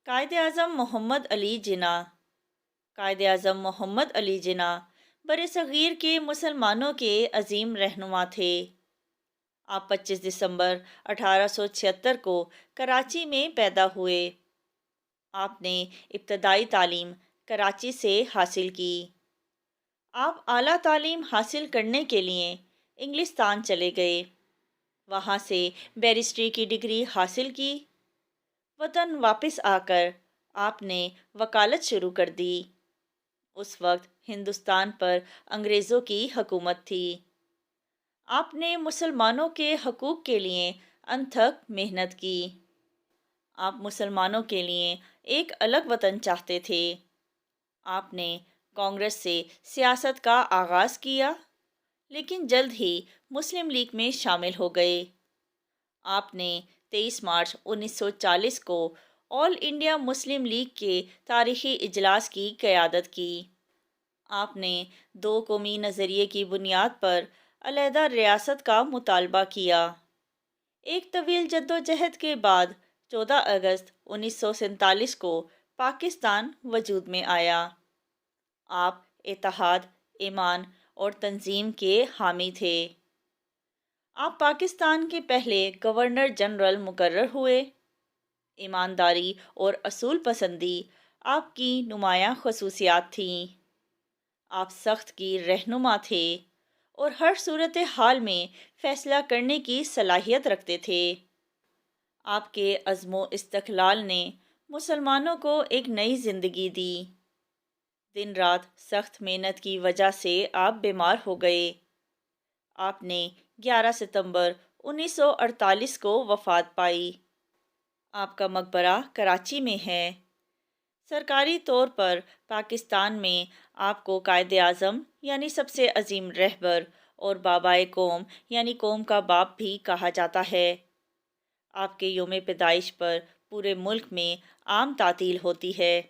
قائد اعظم محمد علی جناح قائد اعظم محمد علی جناح برصغیر کے مسلمانوں کے عظیم رہنما تھے۔ آپ 25 دسمبر 1876 کو کراچی میں پیدا ہوئے۔ آپ نے ابتدائی تعلیم کراچی سے حاصل کی۔ آپ اعلیٰ تعلیم حاصل کرنے کے لیے انگلستان چلے گئے۔ وہاں سے بیرسٹری کی ڈگری حاصل کی۔ وطن واپس آ کر آپ نے وکالت شروع کر دی۔ اس وقت ہندوستان پر انگریزوں کی حکومت تھی۔ آپ نے مسلمانوں کے حقوق کے لیے انتھک محنت کی۔ آپ مسلمانوں کے لیے ایک الگ وطن چاہتے تھے۔ آپ نے کانگریس سے سیاست کا آغاز کیا، لیکن جلد ہی مسلم لیگ میں شامل ہو گئے۔ آپ نے 23 مارچ 1940 کو آل انڈیا مسلم لیگ کے تاریخی اجلاس کی قیادت کی۔ آپ نے دو قومی نظریے کی بنیاد پر علیحدہ ریاست کا مطالبہ کیا۔ ایک طویل جدوجہد کے بعد 14 اگست 1947 کو پاکستان وجود میں آیا۔ آپ اتحاد، ایمان اور تنظیم کے حامی تھے۔ آپ پاکستان کے پہلے گورنر جنرل مقرر ہوئے۔ ایمانداری اور اصول پسندی آپ کی نمایاں خصوصیات تھیں۔ آپ سخت کی رہنما تھے اور ہر صورتحال میں فیصلہ کرنے کی صلاحیت رکھتے تھے۔ آپ کے عزم و استقلال نے مسلمانوں کو ایک نئی زندگی دی۔ دن رات سخت محنت کی وجہ سے آپ بیمار ہو گئے۔ آپ نے 11 ستمبر 1948 کو وفات پائی۔ آپ کا مقبرہ کراچی میں ہے۔ سرکاری طور پر پاکستان میں آپ کو قائد اعظم یعنی سب سے عظیم رہبر اور بابائے قوم یعنی قوم کا باپ بھی کہا جاتا ہے۔ آپ کے یوم پیدائش پر پورے ملک میں عام تعطیل ہوتی ہے۔